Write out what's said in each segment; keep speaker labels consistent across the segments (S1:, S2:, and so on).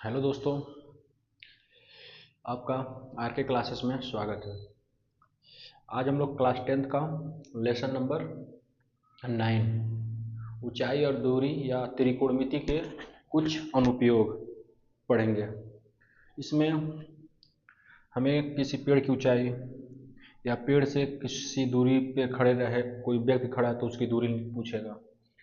S1: Hello दोस्तों, आपका are के क्लासेस में स्वागत है। आज हम लोग क्लास 10th का लेसन नंबर 9 ऊंचाई और दूरी या त्रिकोणमिति के कुछ अनुप्रयोग पढ़ेंगे। इसमें हमें किसी पेड़ की ऊंचाई या पेड़ से किसी दूरी पे खड़े रहे कोई व्यक्ति खड़ा है तो उसकी दूरी पूछेगा,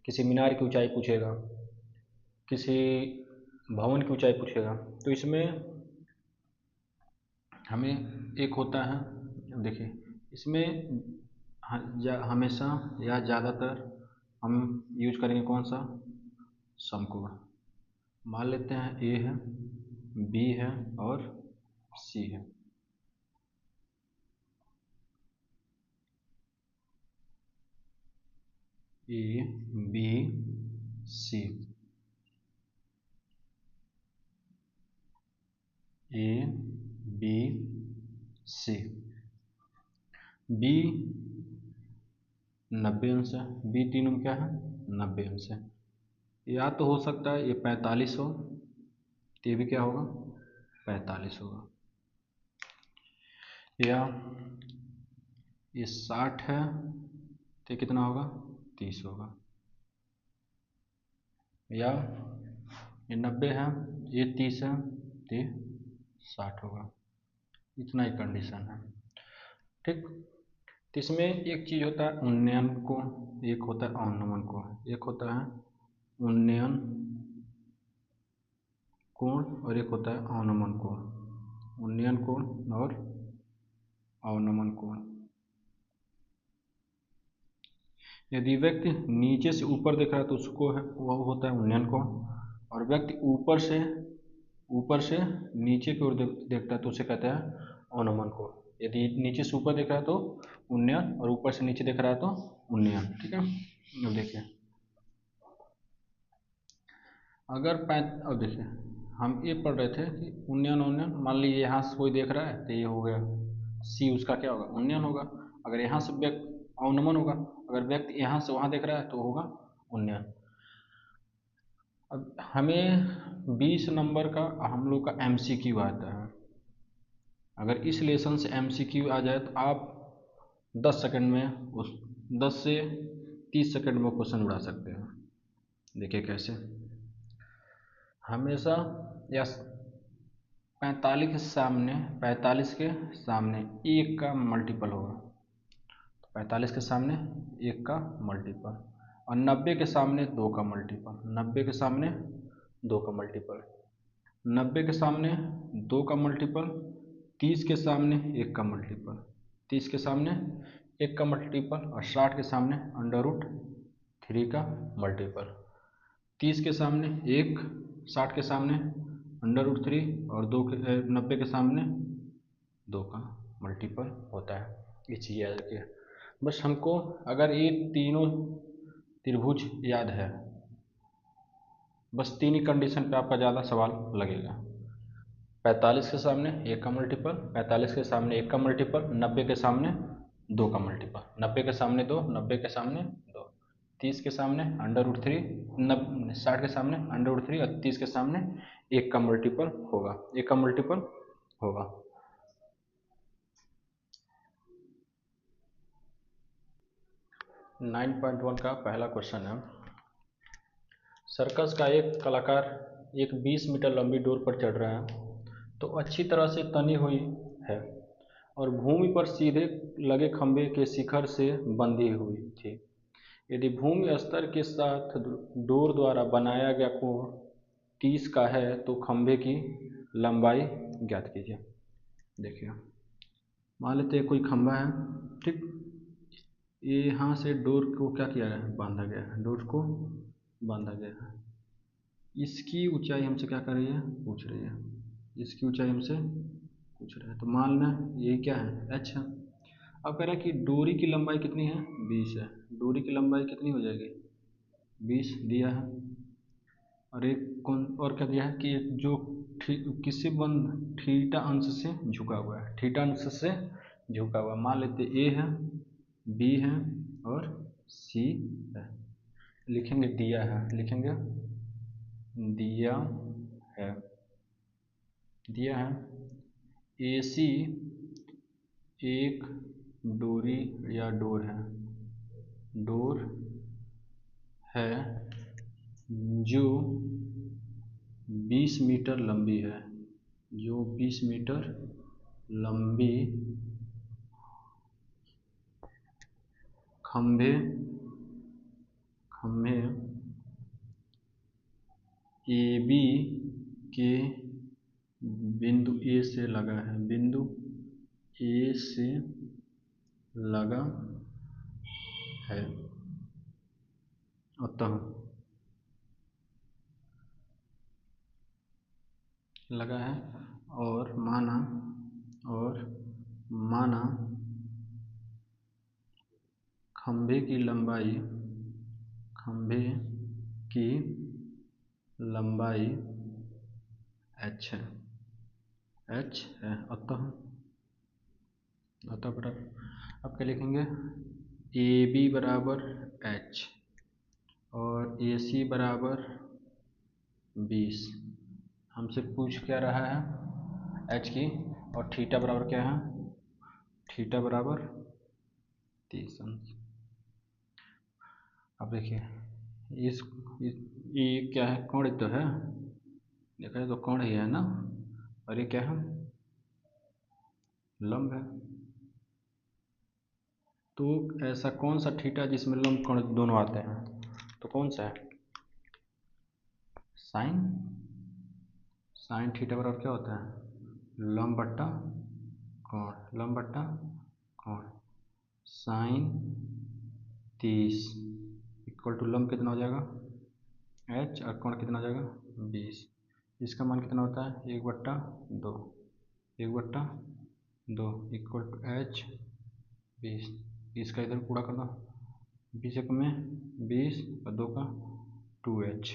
S1: किसी मीनार की ऊंचाई पूछेगा, किसी भवन की ऊंचाई पूछेगा। तो इसमें हमें एक होता है, देखिए इसमें हमेशा या ज़्यादातर हम यूज करेंगे कौन सा, समकोण। मान लेते हैं ए है, बी है और सी है। A B C, A B C. B 90 अंश है, बी तीनों में क्या है 90 अंश है। या तो हो सकता है ये 45 हो, तो ये भी क्या होगा 45 होगा। या ये 60 है तो कितना होगा 30 होगा। या ये 90 है, ये 30 है तो ये 60 होगा। इतना ही कंडीशन है, ठीक। तो इसमें एक चीज़ होता है उन्नयन कोण, एक होता है अवनमन कोण। एक होता है उन्नयन कोण और एक होता है अवनमन कोण। उन्नयन कोण और अवनमन कोण। यदि व्यक्ति नीचे से ऊपर देख रहा है तो उसको वह होता है उन्नयन कोण, और व्यक्ति ऊपर से नीचे की ओर देखता है तो उसे कहता है अवनमन कोण। यदि नीचे से ऊपर देख रहा है तो उन्नयन और ऊपर से नीचे देख रहा है तो उन्नयन, ठीक है। अब देखिए अब देखिए हम ये पढ़ रहे थे कि उन्नयन उन्नयन, मान लीजिए यहाँ से कोई देख रहा है तो ये हो गया सी, उसका क्या होगा उन्नयन होगा। अगर यहाँ से व्यक्ति अवनमन होगा, अगर व्यक्ति यहाँ से वहाँ देख रहा है तो होगा उन्नयन। अब हमें 20 नंबर का हम लोग का MCQ आता है। अगर इस लेसन से MCQ आ जाए तो आप 10 सेकंड में 10 से 30 सेकंड में क्वेश्चन उड़ा सकते हैं। देखिए कैसे। हमेशा या 45 के सामने एक का मल्टीपल होगा, 45 के सामने एक का मल्टीपल, और 90 के सामने दो का मल्टीपल, 90 के सामने दो का मल्टीपल, 90 के सामने दो का मल्टीपल, 30 के सामने एक का मल्टीपल, 30 के सामने एक का मल्टीपल, और 60 के सामने √3 का मल्टीपल। 30 के सामने एक, 60 के सामने √3 और 90 के सामने दो का मल्टीपल होता है। ये चीज़ याद रखिए। बस हमको अगर ये तीनों त्रिभुज याद है, बस तीन ही कंडीशन पे आपका ज़्यादा सवाल लगेगा। 45 के सामने एक का मल्टीपल, 45 के सामने एक का मल्टीपल, 90 के सामने दो का मल्टीपल, 90 के सामने दो, 90 के सामने दो, 30 के सामने √3, 60 के सामने √3 और 30 के सामने एक का मल्टीपल होगा, एक का मल्टीपल होगा। नाइन 9.1 का पहला क्वेश्चन है, सर्कस का एक कलाकार एक 20 मीटर लंबी डोर पर चढ़ रहा है तो अच्छी तरह से तनी हुई है और भूमि पर सीधे लगे खंभे के शिखर से बंधी हुई थी। यदि भूमि स्तर के साथ डोर द्वारा बनाया गया कोण 30 का है तो खंभे की लंबाई ज्ञात कीजिए। देखिए मान लेते हैं कोई खंभा है, ठीक। ये यहाँ से डोर को क्या किया है बांधा गया है, डोर को बांधा गया है। इसकी ऊंचाई हमसे क्या कर रही है पूछ रही है, इसकी ऊंचाई हमसे पूछ रहा है। तो मान लेना ये क्या है h है। अब कह रहा है कि डोरी की लंबाई कितनी है 20 है, डोरी की लंबाई कितनी हो जाएगी 20 दिया है। और एक कौन और क्या दिया है कि जो किसी बंद थीटा अंश से झुका हुआ है, थीटा अंश से झुका हुआ। मान लेते ए है, बी है और सी है। लिखेंगे दिया है, लिखेंगे दिया है। दिया है AC एक डोरी या डोर है जो 20 मीटर लंबी है, जो 20 मीटर लंबी खंभे AB के बिंदु A से लगा है, बिंदु A से लगा है। अतः लगा है और माना खंभे की लंबाई h है, अतः बराबर अब क्या लिखेंगे, AB बराबर h और AC बराबर 20। हमसे पूछ क्या रहा है, h की, और थीटा बराबर क्या है, थीटा बराबर 30 अंश। अब देखिए ये क्या है, कोण तो है, देखा तो कोण ही है ना, और ये क्या है, लंब है। तो ऐसा कौन सा थीटा जिसमें लंब कोण दोनों आते हैं, तो कौन सा है, साइन थीटा बराबर क्या होता है, लंब बट्टा कोण, साइन 30 इक्वल टू लंब कितना हो जाएगा h और कोण कितना हो जाएगा 20। इसका मान कितना होता है 1/2 इक्वल टू h 20। इसका इधर पूरा कर दो, 20 एक में 20 और 2 का 2h,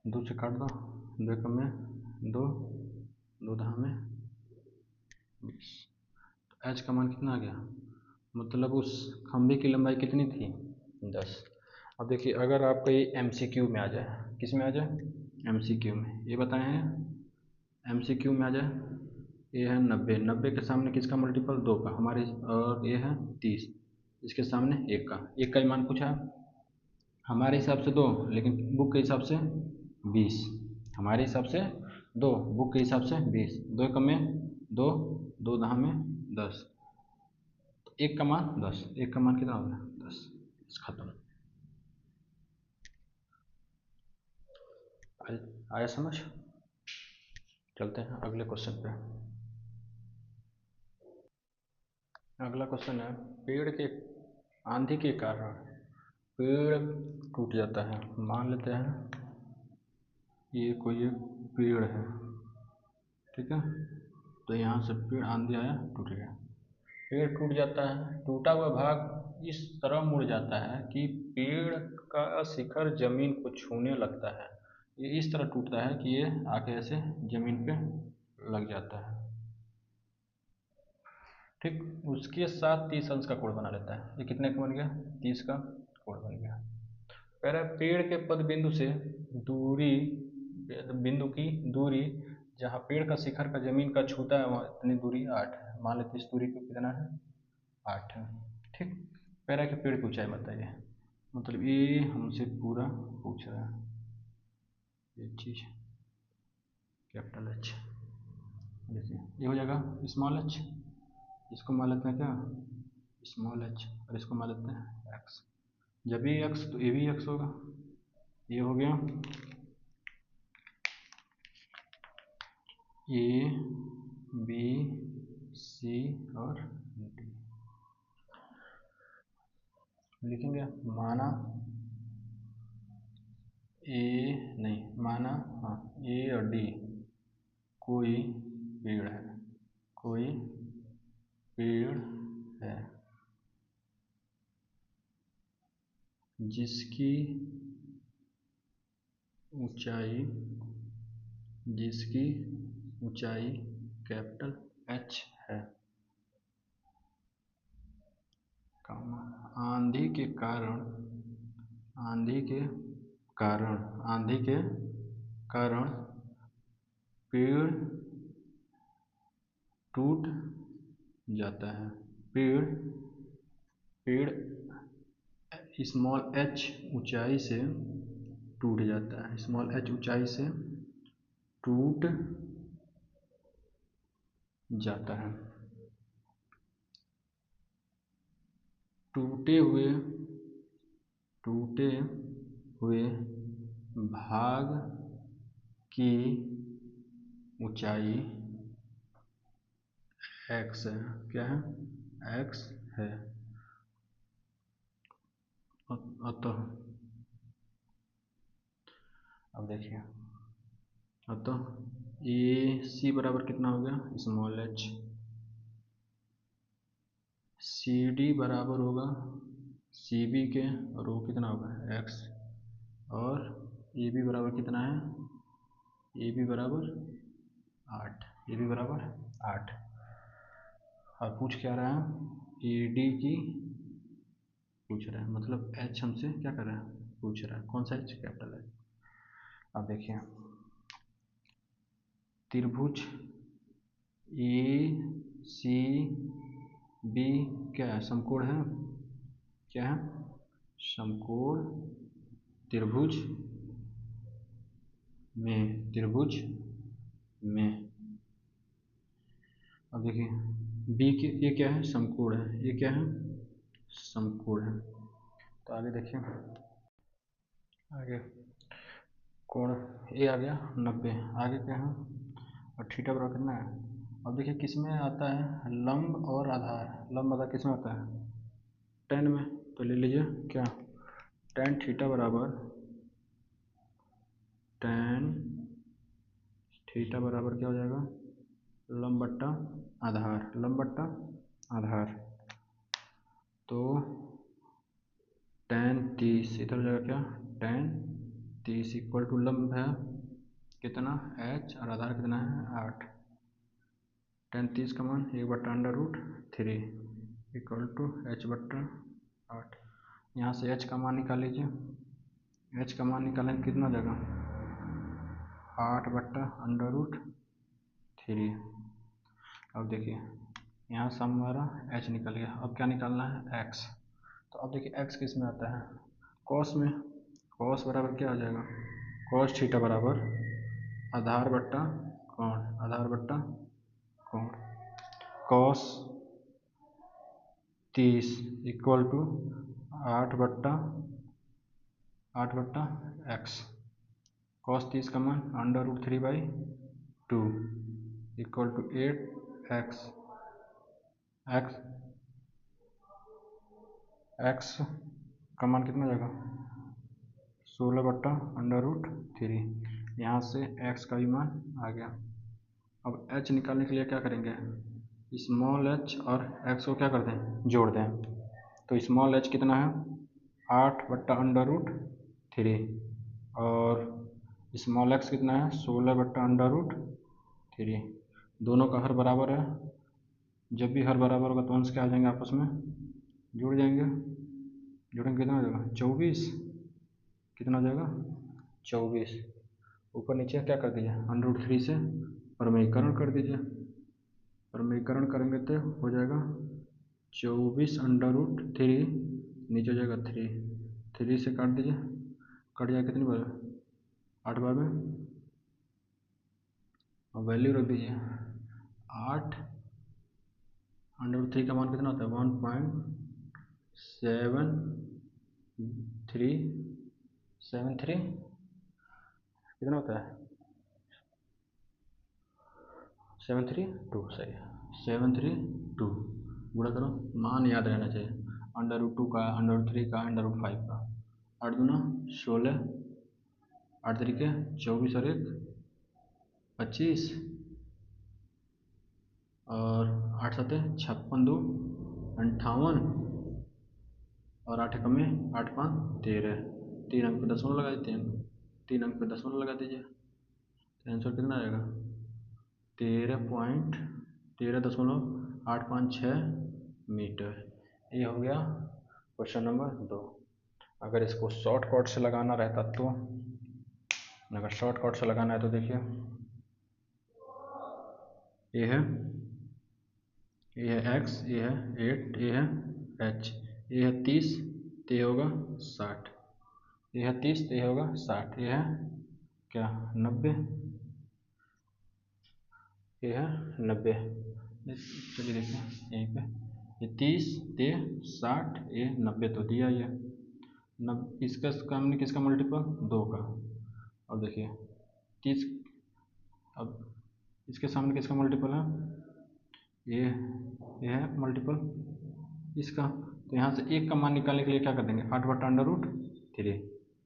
S1: 2 से काट दो, 2 एक में 2, 2 दहा में 20। तो h का मान कितना आ गया, मतलब उस खंभे की लंबाई कितनी थी 10। अब देखिए अगर आपका ये MCQ में आ जाए, किस में आ जाए, MCQ में, ये बताए हैं MCQ में आ जाए, ये है 90 के सामने किसका मल्टीपल 2 का हमारे, और ये है 30, इसके सामने 1 का ही मान पूछा है, हमारे हिसाब से 2 लेकिन बुक के हिसाब से 20, हमारे हिसाब से 2 बुक के हिसाब से 20, 2 एक में 2, 2 दहा में 10, तो 1 का मान 10, 1 का मान कितना होगा 10, खत्म। आया समझ, चलते हैं अगले क्वेश्चन पे। अगला क्वेश्चन है, पेड़ के आंधी के कारण पेड़ टूट जाता है, मान लेते हैं ये कोई एक पेड़ है, ठीक है, तो यहाँ से पेड़ आंधी आया टूट गया, पेड़ टूट जाता है, टूटा हुआ भाग इस तरह मुड़ जाता है कि पेड़ का शिखर जमीन को छूने लगता है, ये इस तरह टूटता है कि ये आके ऐसे जमीन पे लग जाता है, ठीक, उसके साथ 30 अंश का कोण बना लेता है, ये कितने का बन गया 30 का कोण बन गया। कह रहा है पेड़ के पद बिंदु से दूरी, बिंदु की दूरी जहाँ पेड़ का शिखर का जमीन का छूता है वहाँ इतनी दूरी 8 है, मान लेते इस दूरी को कितना है 8 है, ठीक। कह रहा है कि पेड़ की ऊंचाई बताइए, मतलब ये हमसे पूरा पूछ रहा है ये चीज, कैपिटल H, देखिए ये हो जाएगा स्मॉल h, इसको मान लेते हैं क्या स्मॉल h, और इसको मान लेते हैं x, जब ये x तो ये भी x होगा, ये हो गया A B C और D, लिखेंगे माना A और D कोई पेड़ है जिसकी ऊंचाई कैपिटल H है, आंधी के कारण पेड़ टूट जाता है। पेड़ स्मॉल h ऊंचाई से टूट जाता है। स्मॉल h ऊंचाई से टूट जाता है। टूटे हुए भाग की ऊंचाई x है। क्या है? x है। अतः अब देखिए, अतः AC बराबर कितना हो गया? Small h। CD बराबर होगा CB के, और वो कितना होगा? x। और AB बराबर कितना है? AB बराबर 8। AB बराबर 8। और पूछ क्या रहा है? AD की पूछ रहा है, मतलब h हमसे क्या कर रहा है? पूछ रहा है। कौन सा h? Capital H। अब देखिए, त्रिभुज ACB क्या है? समकोण है। क्या है? समकोण त्रिभुज में। अब देखिए, B के, ये क्या है? समकोण है। ये क्या है? समकोण है। तो आगे देखिए, आगे कोण ए आ गया 90। आगे क्या है? और थीटा बराबर कितना है? अब देखिए, किस में आता है? लंब और आधार। लंब आधार किस में आता है? tan में। तो ले लीजिए क्या? tan थीटा बराबर क्या हो जाएगा? लंब बट्टा आधार। लंब बट्टा आधार। तो tan 30 इधर हो जाएगा क्या? tan 30 इक्वल टू लंब है कितना? h, और आधार कितना है? 8। tan 30 का मान 1/√3 इक्वल टू h/8। यहाँ से h का मान निकाल लीजिए। h का मान निकालेंगे कितना हो जाएगा? 8/√3। अब देखिए, यहाँ से हमारा h निकल गया। अब क्या निकालना है? x। तो अब देखिए, x किस में आता है? cos में। cos बराबर क्या हो जाएगा? cos थीटा बराबर आधार बट्टा कोण। आधार बट्टा कोण। cos 30 equal to 8/x। cos 30 का मान √3/2 इक्वल टू 8x। x का मान कितना हो जाएगा? 16/√3। यहाँ से x का भी मान आ गया। अब h निकालने के लिए क्या करेंगे? स्मॉल h और x को क्या कर दें? जोड़ दें। तो स्मॉल h कितना है? 8/√3 और स्मॉल x कितना है? 16/√3। दोनों का हर बराबर है। जब भी हर बराबर होगा तो अंश क्या आ जाएंगे? आपस में जुड़ जाएंगे। जुड़ेंगे कितना हो जाएगा? 24। कितना हो जाएगा? 24। ऊपर नीचे क्या कर दीजिए? √3 से प्रमेयीकरण कर दीजिए। प्रमेयीकरण करेंगे तो हो जाएगा 24/√3, नीचे हो जाएगा 3 से काट दीजिए। कट जाएगा कितनी बार? 8 बार में। और वैल्यू रख दीजिए 8/√3 का मान कितना होता है? 1.73 कितना होता है? 732 सही है। 732 गुणा करो, मान याद रहना चाहिए। √2 का, √3 का, √5 का। 8 दूना 16, 8 तरीके 24 और 1 25, और 8 7 56, 2 58, और 8 कम 8 5 13। 3 अंक पे दशमलव लगा देते हैं। 3 अंक पे दशमलव लगा दीजिए। तो आंसर कितना आएगा? 13.856 मीटर। ये हो गया क्वेश्चन नंबर 2। अगर इसको शॉर्टकट से लगाना रहता तो, अगर शॉर्टकट से लगाना है तो देखिए, ये है x, ये है 8, ये है h, ये है 30, तो ये होगा 60, ये है 30, तो ये होगा 60, ये है क्या 90, ये है 90। चलिए देखते हैं यहीं पे, ये 30, ये 60, ये 90 तो दिया ये इसका सामने किसका मल्टीपल 2 का। अब देखिए 30, अब इसके सामने किसका मल्टीपल है, ये है मल्टीपल इसका, तो यहाँ से 1 का मान निकालने के लिए क्या कर देंगे 8/√3,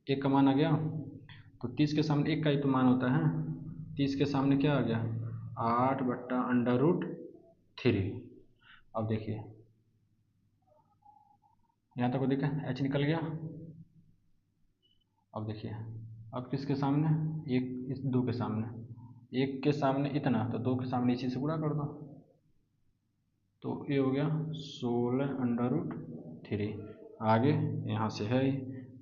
S1: 1 का मान आ गया, तो 30 के सामने 1 का ही तो मान होता है, 30 के सामने क्या आ गया 8/√3। अब देखिए यहाँ तक को देखा h निकल गया। अब देखिए अब किसके सामने, एक इस 2 के सामने, 1 के सामने इतना, तो 2 के सामने इसी से गुणा कर दो, तो ये हो गया 16/√3। आगे यहाँ से है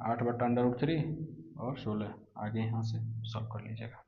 S1: 8/√3 और 16, आगे यहाँ से सॉल्व कर लीजिएगा।